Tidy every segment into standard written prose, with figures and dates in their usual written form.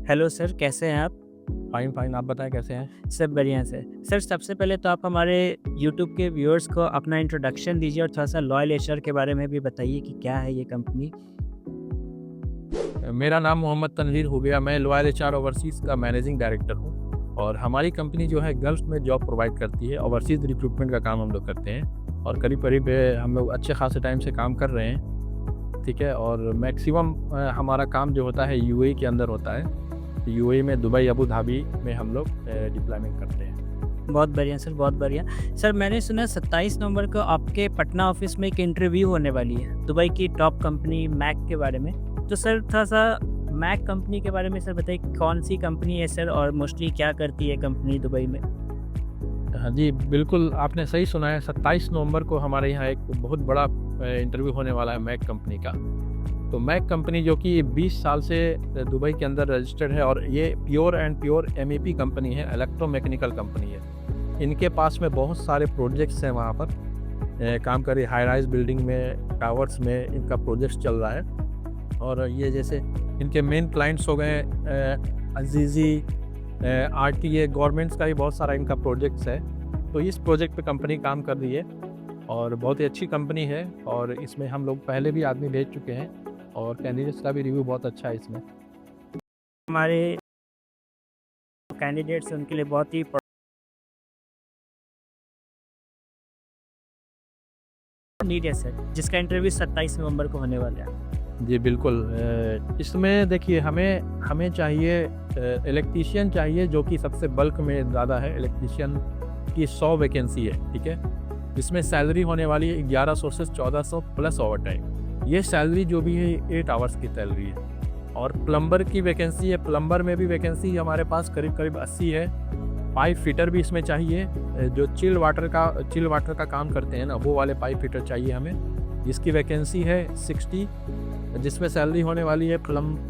Hello sir, कैसे हैं आप? Fine, fine. आप बताएँ कैसे हैं? सब बढ़िया सर। सबसे पहले तो आप हमारे यूट्यूब के व्यूअर्स को अपना इंट्रोडक्शन दीजिए और थोड़ा-सा लॉयल एशर के बारे में भी बताइए कि क्या है ये कंपनी? मेरा नाम मोहम्मद तनवीर हो गया, मैं लॉयल एचआर ओवरसीज़ का मैनेजिंग डायरेक्टर हूँ और हमारी कंपनी जो है गल्फ़ में जॉब प्रोवाइड करती है। ओवरसीज़ रिक्रूटमेंट का काम हम लोग करते हैं और करीब-करीब हम लोग अच्छे खासे टाइम से काम कर रहे हैं, ठीक है? और मैक्सिमम हमारा काम जो होता है यूएई के अंदर होता है। यूएई में दुबई, अबू धाबी में हम लोग डिप्लॉयमेंट करते हैं। बहुत बढ़िया सर, बहुत बढ़िया। सर मैंने सुना है 27 नवंबर को आपके पटना ऑफ़िस में एक इंटरव्यू होने वाली है, दुबई की टॉप कंपनी मैक के बारे में। तो सर थोड़ा-सा मैक कंपनी के बारे में सर बताइए कौन-सी कंपनी है सर और मोस्टली क्या करती है कंपनी दुबई में? हाँ जी, बिल्कुल आपने सही सुना है। 27 नवंबर को हमारे यहाँ एक बहुत बड़ा इंटरव्यू होने वाला है मैक कंपनी का। तो मैक कंपनी जो कि 20 साल से दुबई के अंदर रजिस्टर्ड है और ये pure and pure MEP company है, इलेक्ट्रोमैकेनिकल कंपनी है। इनके पास में बहुत सारे प्रोजेक्ट्स हैं वहाँ पर काम कर रही हाई राइज़ बिल्डिंग में, टावर्स में इनका प्रोजेक्ट्स चल रहा है। और ये जैसे इनके मेन क्लाइंट्स हो गए अज़ीज़ी, आरटीए, गवर्नमेंट्स का भी बहुत सारा इनका प्रोजेक्ट्स है। तो इस प्रोजेक्ट पे कंपनी काम कर रही है और बहुत ही अच्छी कंपनी है और इसमें हम लोग पहले भी आदमी भेज चुके हैं और कैंडिडेट्स का भी रिव्यू बहुत अच्छा है इसमें। हमारे कैंडिडेट्स हैं उनके लिए बहुत ही नीड है सर, जिसका इंटरव्यू 27 नवंबर को होने वाला है। जी, बिल्कुल। इसमें देखिए हमें हमें चाहिए इलेक्ट्रीशियन चाहिए जो कि सबसे बल्क में ज़्यादा है। इलेक्ट्रीशियन की 100 वैकेंसी है, ठीक है? इसमें सैलरी होने वाली है 1100 से 1400 प्लस ओवरटाइम। ये सैलरी जो भी है 8 आवर्स की सैलरी है। और प्लम्बर की वैकेंसी है, प्लम्बर में भी वैकेंसी हमारे पास करीब-करीब 80 है। पाइप फिटर भी इसमें चाहिए, जो चिल वाटर का काम करते हैं ना, वो वाले पाइप फिटर चाहिए हमें, जिसकी वैकेंसी है 60, जिसमें सैलरी होने वाली है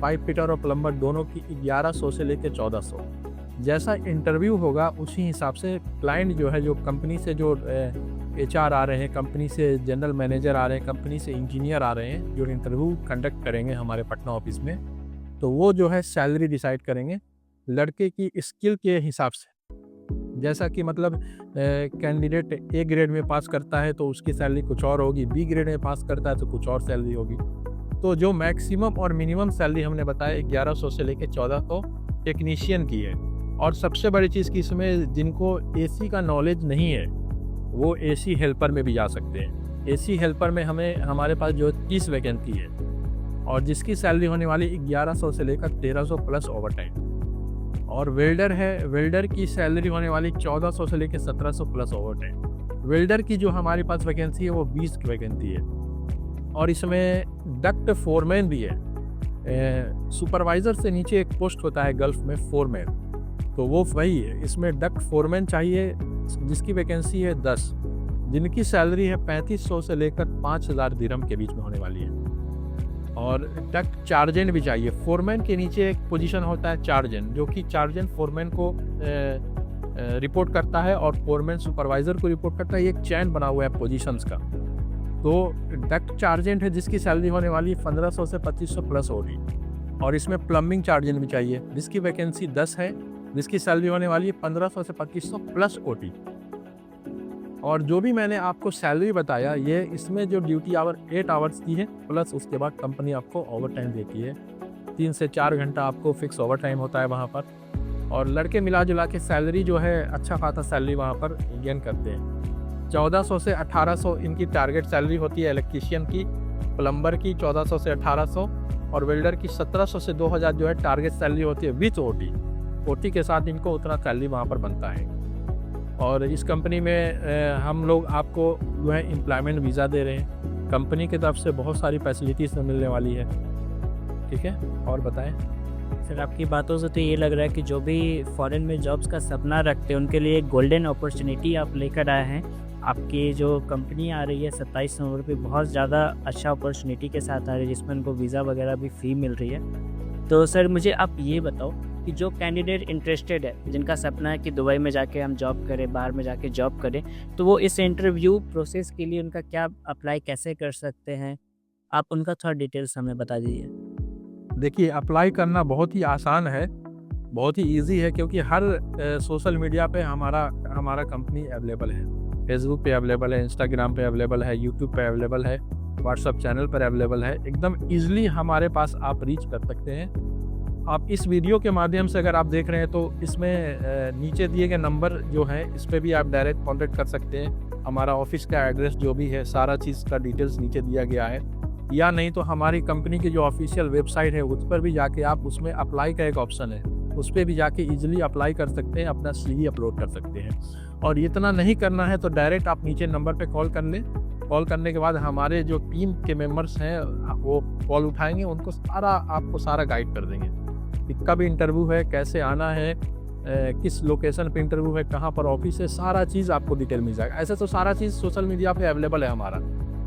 पाइप फिटर और प्लम्बर दोनों की 1100 से लेकर 1400। जैसा इंटरव्यू होगा उसी हिसाब से क्लाइंट जो है, जो कंपनी से जो एचआर आ रहे हैं, कंपनी से जनरल मैनेजर आ रहे हैं, कंपनी से इंजीनियर आ रहे हैं, जो इंटरव्यू कंडक्ट करेंगे हमारे पटना ऑफिस में, तो वो जो है सैलरी डिसाइड करेंगे लड़के की स्किल के हिसाब से। जैसा कि मतलब कैंडिडेट ए ग्रेड में पास करता है तो उसकी सैलरी कुछ और होगी, बी ग्रेड में पास करता है तो कुछ और सैलरी होगी। तो जो मैक्सिमम और मिनिमम सैलरी हमने बताया 1100 से लेकर 1400 टेक्नीशियन की है। और सबसे बड़ी चीज़ कि इसमें जिनको एसी का नॉलेज नहीं है वो एसी हेल्पर में भी जा सकते हैं। एसी हेल्पर में हमारे पास जो 30 वैकेंसी है और जिसकी सैलरी होने वाली 1100 से लेकर 1300 प्लस ओवरटाइम। और वेल्डर है, वेल्डर की सैलरी होने वाली 1400 से लेकर 1700 प्लस ओवरटाइम। वेल्डर की जो हमारे पास वैकेंसी है वो 20 की वैकेंसी है। और इसमें डक्ट फोरमैन भी है। सुपरवाइज़र से नीचे एक पोस्ट होता है गल्फ़ में, फोरमैन, तो वो वही है। इसमें डक्ट फोरमैन चाहिए जिसकी वैकेंसी है 10, जिनकी सैलरी है 3500 से लेकर 5000 दिरहम के बीच में होने वाली है। और डक्ट चार्जेंट भी चाहिए। फोरमैन के नीचे एक पोजीशन होता है चार्जेंट, जो कि चार्जेंट फोरमैन को रिपोर्ट करता है और फोरमैन सुपरवाइज़र को रिपोर्ट करता है। एक चैन बना हुआ है पोजीशंस का। तो डक्ट चार्जेंट है जिसकी सैलरी होने वाली है 1500 से 2500 प्लस होगी। और इसमें प्लम्बिंग चार्जेंट भी चाहिए जिसकी वैकेंसी 10 है, जिसकी सैलरी होने वाली है 1500 से 2500 प्लस ओटी। और जो भी मैंने आपको सैलरी बताया, ये इसमें जो ड्यूटी आवर 8 आवर्स की है, प्लस उसके बाद कंपनी आपको ओवर टाइम देती है। 3 से 4 घंटा आपको फिक्स ओवर टाइम होता है वहाँ पर। और लड़के मिला जुला के सैलरी जो है अच्छा खासा सैलरी वहाँ पर गेन करते हैं। 1400 से 1800 इनकी टारगेट सैलरी होती है इलेक्ट्रीशियन की, प्लम्बर की 1400 से 1800 और वेल्डर की 1700 से 2000 जो है टारगेट सैलरी होती है विथ ओटी। ओटी के साथ इनको उतना सैलरी वहाँ पर बनता है। और इस कंपनी में हम लोग आपको जो है एम्प्लॉयमेंट वीज़ा दे रहे हैं। कंपनी की तरफ से बहुत सारी फैसिलिटीज़ मिलने वाली है, ठीक है? और बताएं। सर आपकी बातों से तो ये लग रहा है कि जो भी फॉरेन में जॉब्स का सपना रखते हैं उनके लिए एक गोल्डन अपॉर्चुनिटी आप लेकर आए हैं। आपकी जो कंपनी आ रही है 27 नवंबर पे बहुत ज़्यादा अच्छा अपॉर्चुनिटी के साथ आ रही है, जिसमें उनको वीज़ा वगैरह भी फ्री मिल रही है। तो सर मुझे आप ये बताओ कि जो कैंडिडेट इंटरेस्टेड है, जिनका सपना है कि दुबई में जाके हम जॉब करें, बाहर में जाके जॉब करें, तो वो इस इंटरव्यू प्रोसेस के लिए उनका क्या अप्लाई कैसे कर सकते हैं? आप उनका थोड़ा डिटेल्स हमें बता दीजिए। देखिए, अप्लाई करना बहुत ही आसान है। बहुत ही ईज़ी है, क्योंकि हर सोशल मीडिया पे हमारा हमारा कंपनी अवेलेबल है। फेसबुक पे अवेलेबल है, इंस्टाग्राम पे अवेलेबल है, यूट्यूब पे अवेलेबल है, व्हाट्सएप चैनल पर अवेलेबल है। एकदम ईज़िली हमारे पास आप रीच कर सकते हैं। आप इस वीडियो के माध्यम से अगर आप देख रहे हैं तो इसमें नीचे दिए गए नंबर जो है इस पे भी आप डायरेक्ट कॉन्टैक्ट कर सकते हैं। हमारा ऑफिस का एड्रेस जो भी है सारा चीज़ का डिटेल्स नीचे दिया गया है, या नहीं तो हमारी कंपनी की जो ऑफिशियल वेबसाइट है उस पर भी जाके आप उसमें अप्लाई का एक ऑप्शन है, उस पर भी जाके ईजिली अप्लाई कर सकते हैं, अपना CV अपलोड कर सकते हैं। और इतना नहीं करना है तो डायरेक्ट आप नीचे नंबर पर कॉल कर लें। कॉल करने के बाद हमारे जो टीम के मेंबर्स हैं वो कॉल उठाएंगे, उनको आपको सारा गाइड कर देंगे कि कब इंटरव्यू है, कैसे आना है, किस लोकेशन पे इंटरव्यू है, कहाँ पर ऑफिस है, सारा चीज़ आपको डिटेल मिल जाएगा। ऐसे तो सारा चीज़ सोशल मीडिया पे अवेलेबल है हमारा,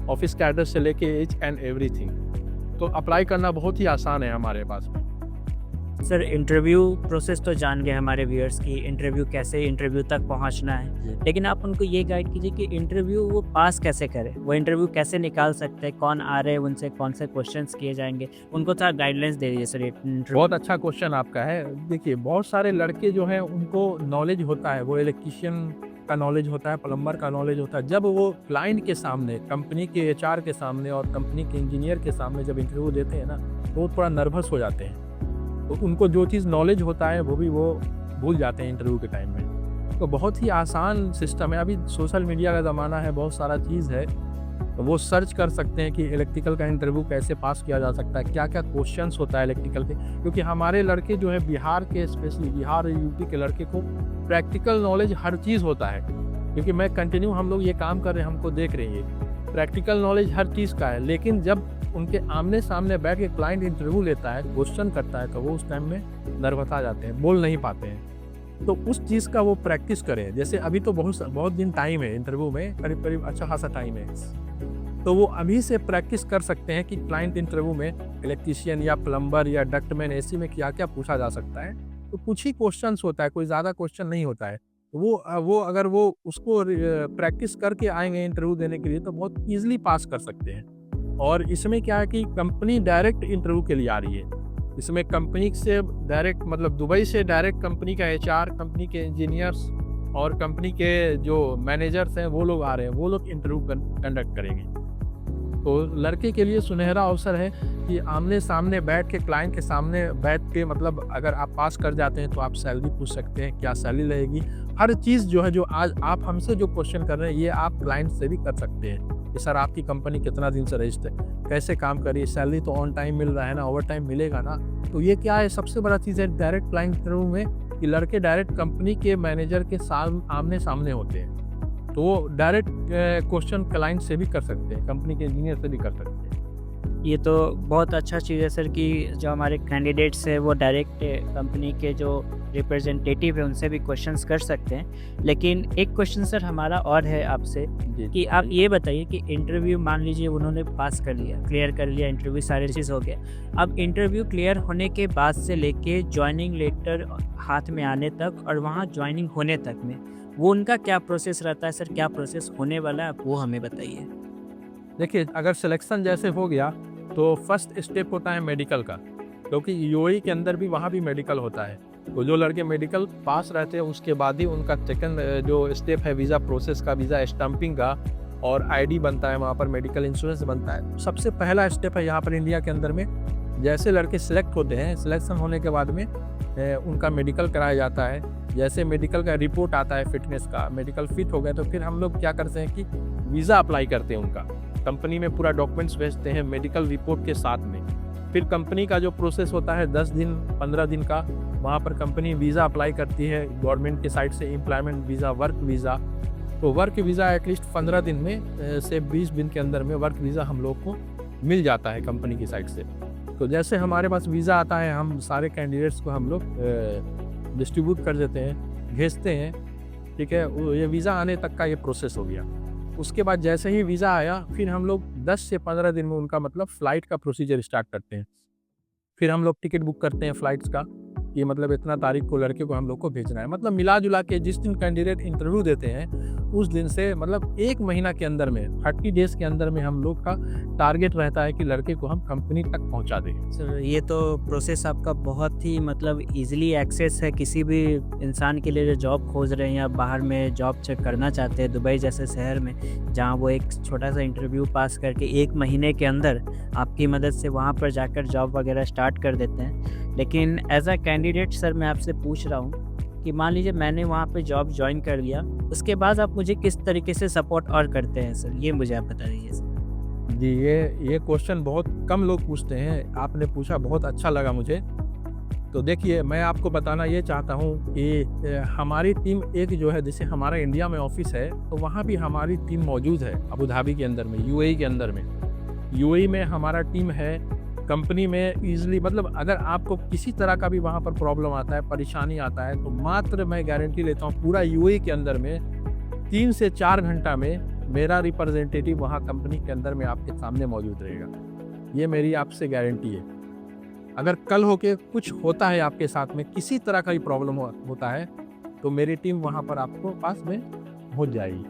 ऑफिस का एड्रेस से लेके ईच एंड एवरीथिंग। तो अप्लाई करना बहुत ही आसान है हमारे पास। सर इंटरव्यू प्रोसेस तो जान गए हमारे व्यूअर्स की, इंटरव्यू कैसे इंटरव्यू तक पहुंचना है, लेकिन आप उनको ये गाइड कीजिए कि इंटरव्यू वो पास कैसे करें, वो इंटरव्यू कैसे निकाल सकते हैं, कौन आ रहे हैं, उनसे कौन से क्वेश्चंस किए जाएंगे, उनको थोड़ा गाइडलाइंस दे दीजिए सर। बहुत अच्छा क्वेश्चन आपका है। देखिए बहुत सारे लड़के जो हैं उनको नॉलेज होता है, वो इलेक्ट्रीशियन का नॉलेज होता है, प्लम्बर का नॉलेज होता है। जब वो क्लाइंट के सामने, कंपनी के HR के सामने और कंपनी के इंजीनियर के सामने जब इंटरव्यू देते हैं ना, तो वो थोड़ा नर्वस हो जाते हैं। तो उनको जो चीज़ नॉलेज होता है वो भी वो भूल जाते हैं इंटरव्यू के टाइम में। तो बहुत ही आसान सिस्टम है। अभी सोशल मीडिया का ज़माना है, बहुत सारा चीज़ है, तो वो सर्च कर सकते हैं कि इलेक्ट्रिकल का इंटरव्यू कैसे पास किया जा सकता है, क्या क्या क्वेश्चंस होता है इलेक्ट्रिकल के। क्योंकि हमारे लड़के जो है बिहार के, स्पेशली बिहार और UP के लड़के को प्रैक्टिकल नॉलेज हर चीज़ होता है। क्योंकि मैं कंटिन्यू, हम लोग ये काम कर रहे हैं, हमको देख रही है, प्रैक्टिकल नॉलेज हर चीज़ का है। लेकिन जब उनके आमने सामने बैठ के क्लाइंट इंटरव्यू लेता है, क्वेश्चन करता है, तो वो उस टाइम में नर्वस आ जाते हैं, बोल नहीं पाते हैं। तो उस चीज़ का वो प्रैक्टिस करें। जैसे अभी तो बहुत दिन टाइम है इंटरव्यू में, करीब करीब अच्छा खासा टाइम है, तो वो अभी से प्रैक्टिस कर सकते हैं कि क्लाइंट इंटरव्यू में इलेक्ट्रीशियन या प्लम्बर या डक्टमैन AC में क्या क्या पूछा जा सकता है। तो कुछ ही क्वेश्चंस होता है, कोई ज़्यादा क्वेश्चन नहीं होता है। वो अगर वो उसको प्रैक्टिस करके आएंगे इंटरव्यू देने के लिए तो बहुत ईजिली पास कर सकते हैं। और इसमें क्या है कि कंपनी डायरेक्ट इंटरव्यू के लिए आ रही है। इसमें कंपनी से डायरेक्ट, मतलब दुबई से डायरेक्ट कंपनी का HR, कंपनी के इंजीनियर्स और कंपनी के जो मैनेजर्स हैं वो लोग आ रहे हैं, वो लोग इंटरव्यू कंडक्ट करेंगे। तो लड़के के लिए सुनहरा अवसर है कि आमने सामने बैठ के, क्लाइंट के सामने बैठ के, मतलब अगर आप पास कर जाते हैं तो आप सैलरी पूछ सकते हैं, क्या सैलरी रहेगी, हर चीज़ जो है, जो आज आप हमसे जो क्वेश्चन कर रहे हैं ये आप क्लाइंट से भी कर सकते हैं कि सर आपकी कंपनी कितना दिन से रजिस्टर है, कैसे काम करिए, सैलरी तो ऑन टाइम मिल रहा है ना, ओवर टाइम मिलेगा ना। तो ये क्या है, सबसे बड़ा चीज़ है डायरेक्ट क्लाइंट इंटरव्यू में कि लड़के डायरेक्ट कंपनी के मैनेजर के साथ आमने सामने होते हैं। तो वो डायरेक्ट क्वेश्चन क्लाइंट से भी कर सकते हैं, कंपनी के इंजीनियर से भी कर सकते हैं। ये तो बहुत अच्छा चीज़ है सर कि जो हमारे कैंडिडेट्स हैं वो डायरेक्ट कंपनी के जो रिप्रेजेंटेटिव है उनसे भी क्वेश्चंस कर सकते हैं। लेकिन एक क्वेश्चन सर हमारा और है आपसे कि आप ये बताइए कि इंटरव्यू मान लीजिए उन्होंने पास कर लिया, क्लियर कर लिया इंटरव्यू, सारी चीज़ हो गया। अब इंटरव्यू क्लियर होने के बाद से लेके जॉइनिंग लेटर हाथ में आने तक और वहाँ जॉइनिंग होने तक में वो उनका क्या प्रोसेस रहता है सर, क्या प्रोसेस होने वाला है, आप वो हमें बताइए। देखिए अगर सिलेक्शन जैसे हो गया तो फर्स्ट स्टेप होता है मेडिकल का, क्योंकि UAE के अंदर भी वहाँ भी मेडिकल होता है। तो जो लड़के मेडिकल पास रहते हैं उसके बाद ही उनका सेकंड जो स्टेप है वीज़ा प्रोसेस का, वीज़ा स्टैंपिंग का, और ID बनता है, वहाँ पर मेडिकल इंश्योरेंस बनता है। सबसे पहला स्टेप है यहाँ पर इंडिया के अंदर में, जैसे लड़के सिलेक्ट होते हैं, सिलेक्शन होने के बाद में उनका मेडिकल कराया जाता है। जैसे मेडिकल का रिपोर्ट आता है फिटनेस का, मेडिकल फिट हो गए तो फिर हम लोग क्या करते हैं कि वीज़ा अप्लाई करते हैं उनका, कंपनी में पूरा डॉक्यूमेंट्स भेजते हैं मेडिकल रिपोर्ट के साथ में। फिर कंपनी का जो प्रोसेस होता है 10 दिन 15 दिन का, वहाँ पर कंपनी वीज़ा अप्लाई करती है गवर्नमेंट के साइड से, एम्प्लॉयमेंट वीज़ा, वर्क वीज़ा। तो वर्क वीज़ा एटलीस्ट 15 दिन में से 20 दिन के अंदर में वर्क वीज़ा हम लोग को मिल जाता है कंपनी की साइड से। तो जैसे हमारे पास वीज़ा आता है, हम सारे कैंडिडेट्स को हम लोग डिस्ट्रीब्यूट कर देते हैं, भेजते हैं, ठीक है। ये वीज़ा आने तक का ये प्रोसेस हो गया। उसके बाद जैसे ही वीज़ा आया फिर हम लोग 10 से 15 दिन में उनका मतलब फ़्लाइट का प्रोसीजर स्टार्ट करते हैं। फिर हम लोग टिकट बुक करते हैं फ़्लाइट्स का कि मतलब इतना तारीख को लड़के को हम लोग को भेजना है। मतलब मिला जुला के जिस दिन कैंडिडेट इंटरव्यू देते हैं उस दिन से मतलब 1 महीना के अंदर में 30 डेज़ के अंदर में हम लोग का टारगेट रहता है कि लड़के को हम कंपनी तक पहुंचा दें। सर ये तो प्रोसेस आपका बहुत ही मतलब इजीली एक्सेस है किसी भी इंसान के लिए जो जॉब खोज रहे हैं या बाहर में जॉब चेक करना चाहते हैं दुबई जैसे शहर में, जहां वो एक छोटा सा इंटरव्यू पास करके 1 महीने के अंदर आपकी मदद से वहां पर जाकर जॉब वगैरह स्टार्ट कर देते हैं। लेकिन एज अ कैंडिडेट सर मैं आपसे पूछ रहा हूँ कि मान लीजिए मैंने वहाँ पे जॉब ज्वाइन कर लिया, उसके बाद आप मुझे किस तरीके से सपोर्ट और करते हैं सर, ये मुझे आप बता दीजिए सर। जी, ये क्वेश्चन बहुत कम लोग पूछते हैं, आपने पूछा बहुत अच्छा लगा मुझे। तो देखिए मैं आपको बताना ये चाहता हूँ कि हमारी टीम एक जो है, जैसे हमारा इंडिया में ऑफिस है तो वहाँ भी हमारी टीम मौजूद है अबू धाबी के अंदर में, यूएई के अंदर में। यूएई में हमारा टीम है, कंपनी में ईज़िली मतलब अगर आपको किसी तरह का भी वहाँ पर प्रॉब्लम आता है, परेशानी आता है, तो मात्र मैं गारंटी लेता हूँ पूरा यूएई के अंदर में 3 से 4 घंटा में मेरा रिप्रेजेंटेटिव वहाँ कंपनी के अंदर में आपके सामने मौजूद रहेगा। ये मेरी आपसे गारंटी है। अगर कल होके कुछ होता है आपके साथ में, किसी तरह का भी प्रॉब्लम होता है, तो मेरी टीम वहाँ पर आपको पास में पहुँच जाएगी।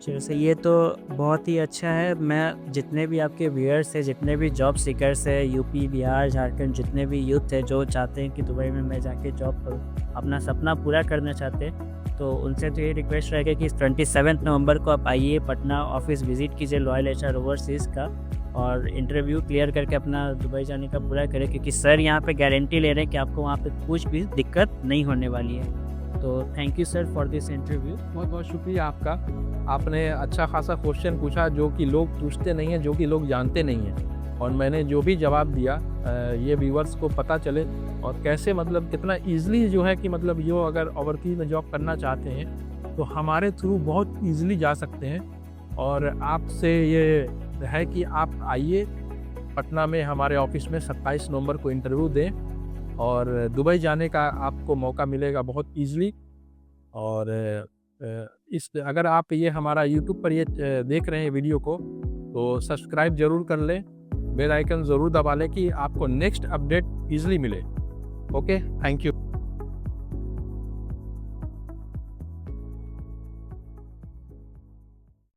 जैसे ये तो बहुत ही अच्छा है। मैं जितने भी आपके व्यूअर्स हैं, जितने भी जॉब सीकर्स हैं, यूपी, बिहार, झारखंड, जितने भी यूथ हैं जो चाहते हैं कि दुबई में मैं जाके जॉब करूँ, अपना सपना पूरा करना चाहते हैं, तो उनसे तो ये रिक्वेस्ट रहेगा कि 27 नवंबर को आप आइए पटना, ऑफिस विज़िट कीजिए लॉयल एचआर ओवरसीज़ का, और इंटरव्यू क्लियर करके अपना दुबई जाने का पूरा करें, क्योंकि सर यहाँ पे गारंटी ले रहे हैं कि आपको वहाँ पे कुछ भी दिक्कत नहीं होने वाली है। तो thank you sir for this interview. बहुत बहुत शुक्रिया आपका। आपने अच्छा खासा क्वेश्चन पूछा जो कि लोग पूछते नहीं हैं, जो कि लोग जानते नहीं हैं, और मैंने जो भी जवाब दिया ये व्यूअर्स को पता चले और कैसे मतलब कितना ईज़िली जो है कि मतलब यो अगर ओवरसीज़ में जॉब करना चाहते हैं तो हमारे थ्रू बहुत ईज़िली जा सकते हैं। और आपसे ये है कि आप आइए पटना में हमारे ऑफिस में 27 नवंबर को इंटरव्यू दें और दुबई जाने का आपको मौका मिलेगा बहुत ईज़िली। और इस अगर आप ये हमारा यूट्यूब पर ये देख रहे हैं वीडियो को, तो सब्सक्राइब ज़रूर कर लें, बेल आइकन ज़रूर दबा लें कि आपको नेक्स्ट अपडेट ईज़िली मिले। Okay, thank you.